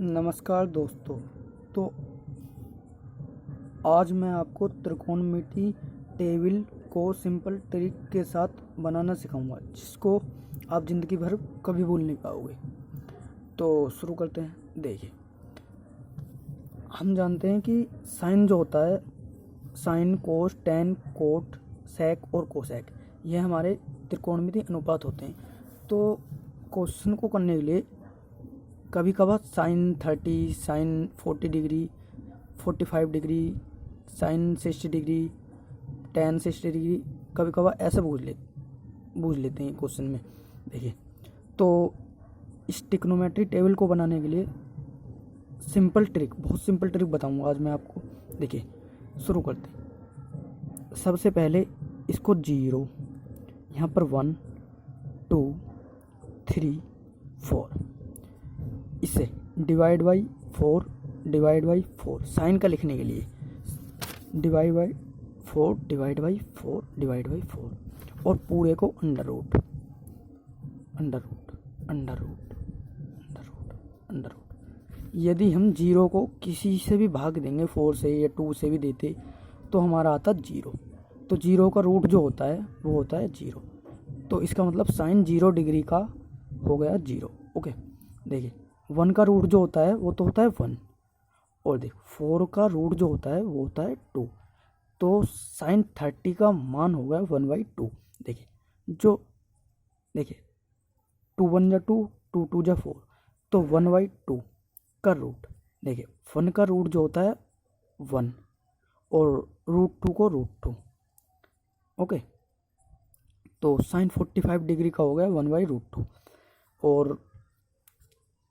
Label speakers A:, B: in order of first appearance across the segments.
A: नमस्कार दोस्तों। तो आज मैं आपको त्रिकोणमिति टेबल को सिंपल ट्रिक के साथ बनाना सिखाऊंगा, जिसको आप ज़िंदगी भर कभी भूल नहीं पाओगे। तो शुरू करते हैं। देखिए, हम जानते हैं कि साइन जो होता है, साइन, कोस, टेन, कोट, सेक और कोसेक, ये हमारे त्रिकोणमिति अनुपात होते हैं। तो क्वेश्चन को करने के लिए कभी कभार sine 30, sine 40 degree, 45 degree, sine 60 degree, tan 60 degree, कभी कभार ऐसे बूझ लेते हैं क्वेश्चन में। देखिए, तो इस ट्रिग्नोमेट्री टेबल को बनाने के लिए बहुत सिंपल ट्रिक बताऊंगा आज मैं आपको। देखिए, शुरू करते हैं। सबसे पहले इसको 0, यहाँ पर 1, 2, 3, 4, इसे डिवाइड बाई 4 साइन का लिखने के लिए डिवाइड बाई 4 और पूरे को अंडर रूट। यदि हम 0 को किसी से भी भाग देंगे, 4 से या 2 से भी देते, तो हमारा आता 0। तो 0 का रूट जो होता है वो होता है 0। तो इसका मतलब साइन 0 डिग्री का हो गया 0। ओके, देखिए, 1 का रूट जो होता है वो तो होता है 1, और देख 4 का रूट जो होता है वो होता है 2। तो साइन 30 का मान हो गया 1/2। देखिए, 2 1 जा 2, 2 2 जा 4, तो 1/2 का रूट। देखिए, 1 का रूट जो होता है 1 और √2 को √2। ओके, तो साइन 45 डिग्री का हो गया 1/√2। और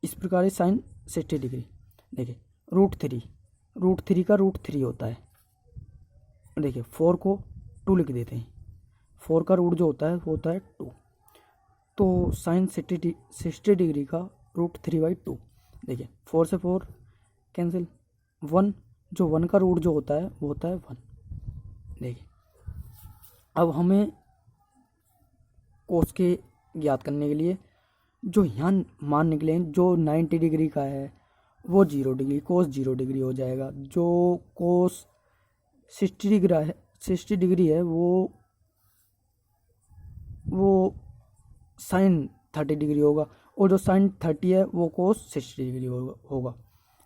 A: इस प्रकार साइन 60 डिग्री। देखिए, √3 का √3 होता है। देखिए, 4 को 2 लिख देते हैं। 4 का रूट जो होता है वो होता है 2। तो साइन 60 डिग्री का √3/2। देखिए, 4 से 4 कैंसिल, 1 का रूट जो होता है वो होता है 1। देखिए, अब हमें कोस के ज्ञात करने के लिए जो यहाँ मान निकले हैं, जो 90 डिग्री का है वो 0 डिग्री, कोस 0 डिग्री हो जाएगा। जो कोस 60 डिग्री है वो साइन 30 डिग्री होगा, और जो साइन 30 है वो कोस 60 डिग्री होगा।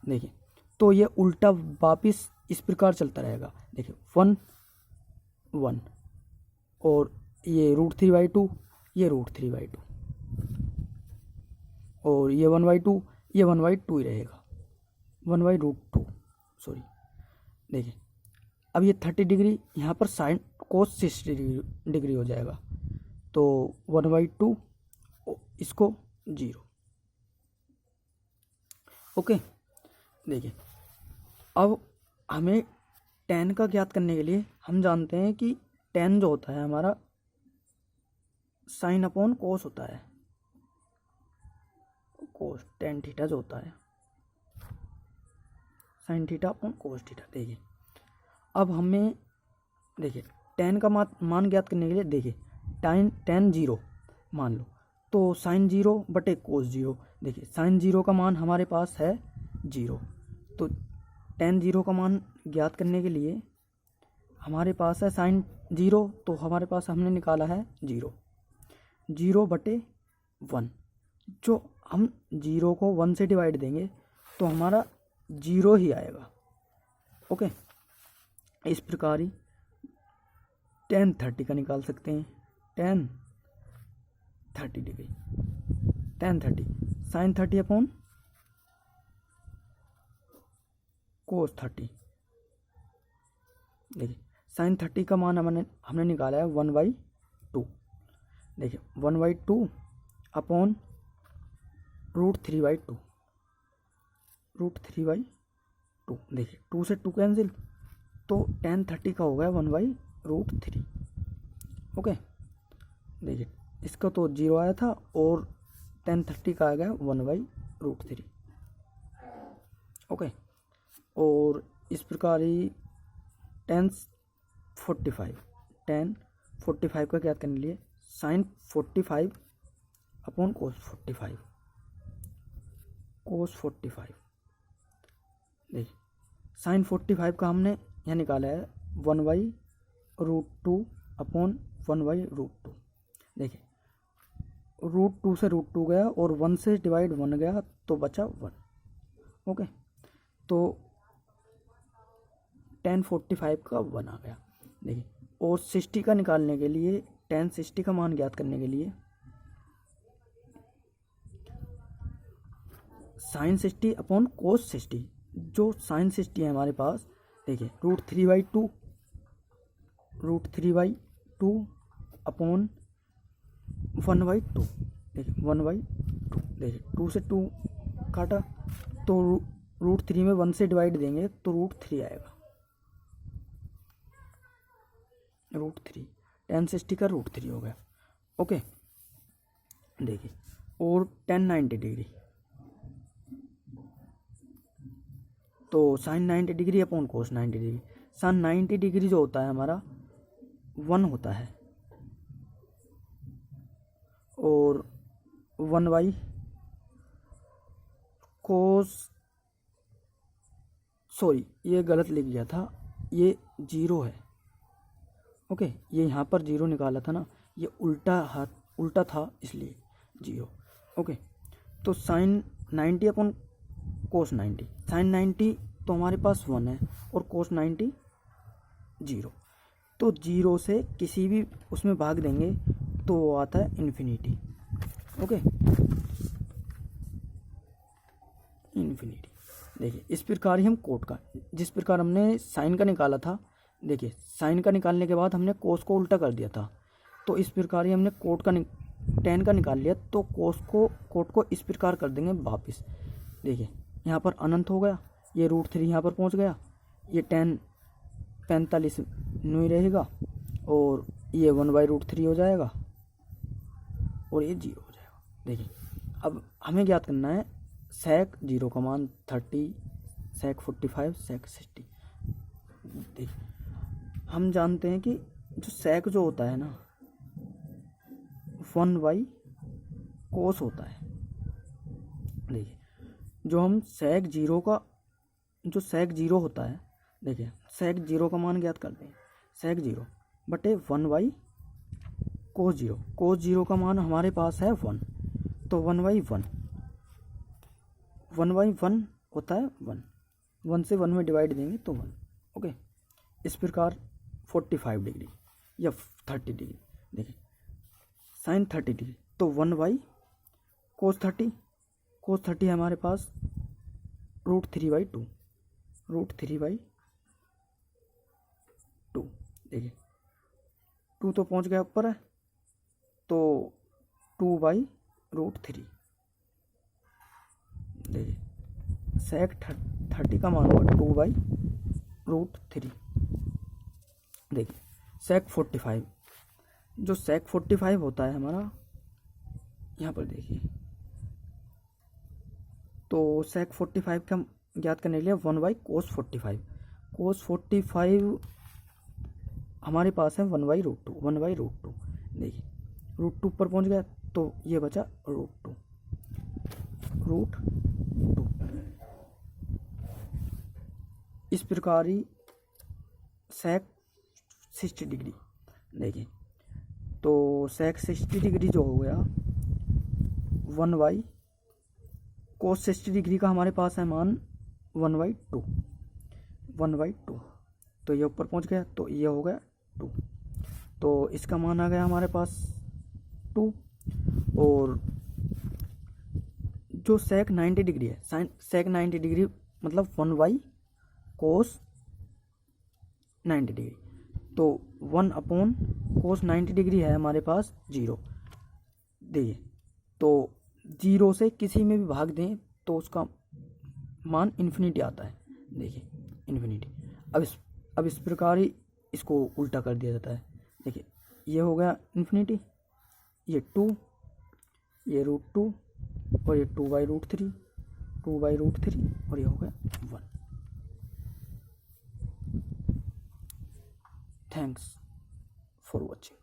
A: देखिए, तो ये उल्टा वापिस इस प्रकार चलता रहेगा। देखिए, 1 1 और ये √3/2, ये √3/2, और ये 1/2, ये 1/2 ही रहेगा, 1/√2, सॉरी। देखिए, अब ये 30 डिग्री यहाँ पर साइन कोस 60 डिग्री हो जाएगा। तो 1/2, इसको 0। ओके, देखिए, अब हमें tan का ज्ञात करने के लिए हम जानते हैं कि tan जो होता है हमारा साइन अपॉन कोस होता है। कोस tan थीटा जो होता है sine theta upon cos theta. देखिए, अब हमें देखिए tan का मान ज्ञात करने के लिए, देखिए tan 0 मान लो, तो साइन 0 बटे कोस 0। देखिए, साइन 0 का मान हमारे पास है 0, तो tan 0 का मान ज्ञात करने के लिए हमारे पास है साइन 0, तो हमारे पास हमने निकाला है 0 बटे 1। जो हम 0 को 1 से डिवाइड देंगे तो हमारा 0 ही आएगा। ओके, इस प्रकार ही tan 30 का निकाल सकते हैं। tan 30 degree, tan 30 sine 30 upon cos 30। देखिए, साइन 30 का मान हमने निकाला है 1/2। देखिए, 1/2 अपॉन √3/2। देखिए, 2 से 2 कैंसिल, तो tan 30 का हो गया 1/√3। ओके, देखिए, इसका तो 0 आया था और tan 30 का आ गया 1/√3। ओके, और इस प्रकार ही tan 45 का ज्ञात करने के लिए साइन 45 अपॉन कोस 45। देखिए साइन 45 का हमने यहाँ निकाला है 1/√2 अपॉन 1/√2। देखिए √2 से √2 गया और 1 से डिवाइड 1 गया तो बचा 1। ओके, तो tan 45 का 1 आ गया। देखिए और 60 का निकालने के लिए tan 60 का मान ज्ञात करने के लिए sin 60 अपॉन cos 60, जो sin 60 है हमारे पास, देखिए √3/2 अपॉन 1/2। देखिए 1/2, देखिए 2 से 2 काटा तो √3 में 1 से डिवाइड देंगे तो √3 आएगा। √3 tan 60 का √3 हो गया। ओके, देखिए और tan 90 डिग्री, तो sin 90 degree upon cos 90 degree. sin 90 degree जो होता है हमारा 1 होता है और 1/cos, सॉरी ये गलत लिख गया था, ये 0 है। ओके, ये यहाँ पर 0 निकाला था ना, ये उल्टा था इसलिए 0। ओके, तो sin 90 अपॉन cos 90, sin 90 तो हमारे पास 1 है और cos 90 0, तो 0 से किसी भी उसमें भाग देंगे तो वो आता है इन्फिनिटी। Okay, infinity. देखिए इस प्रकार ही हम कोट का, जिस प्रकार हमने साइन का निकाला था, देखिए साइन का निकालने के बाद हमने कोस को उल्टा कर दिया था, तो इस प्रकार ही हमने tan का निकाल लिया, तो कोट को इस प्रकार कर देंगे वापस। देखिए यहाँ पर अनंत हो गया, ये √3 यहाँ पर पहुँच गया, ये tan 45 नहीं रहेगा और ये 1/√3 हो जाएगा और ये 0 हो जाएगा। देखिए अब हमें ज्ञात करना है sec 0 का मान 30, sec 45, sec 60। देखिए हम जानते हैं कि जो sec जो होता है ना 1/cos होता है। देखिए जो हम sec 0 का, जो sec 0 होता है, देखिए sec 0 का मान ज्ञात करते हैं, sec 0 बटे 1/cos 0। cos 0 का मान हमारे पास है 1, तो 1/1 होता है 1 से 1 में डिवाइड देंगे तो 1। ओके, इस प्रकार 45 डिग्री या 30 डिग्री, देखिए sin 30 डिग्री, तो 1/cos 30, cos 30 है हमारे पास √3/2, देखिए 2 तो पहुंच गया ऊपर है, तो 2/√3। देखिए sec 30 का मान होगा 2/√3। देखिए sec 45, जो sec 45 होता है हमारा, यहाँ पर देखिए, तो sec 45 का ज्ञात करने के लिए 1/cos 45, cos 45 हमारे पास है 1/√2। देखिए √2 पर पहुंच गया तो ये बचा √2। इस प्रकार ही sec 60 डिग्री, देखिए तो sec 60 डिग्री जो हो गया 1/cos 60 डिग्री का हमारे पास है मान 1/2, तो ये ऊपर पहुंच गया तो ये हो गया 2, तो इसका मान आ गया हमारे पास 2। और जो sec 90 डिग्री है, sec 90 डिग्री मतलब 1/cos 90 डिग्री, तो 1/cos 90 डिग्री है हमारे पास 0। देखिए तो 0 से किसी में भी भाग दें तो उसका मान इन्फिनिटी आता है। देखिए इन्फिनिटी। अब इस प्रकार ही इसको उल्टा कर दिया जाता है। देखिए ये हो गया इन्फिनिटी, ये 2, ये √2 और ये 2/√3 और ये हो गया 1। Thanks for watching.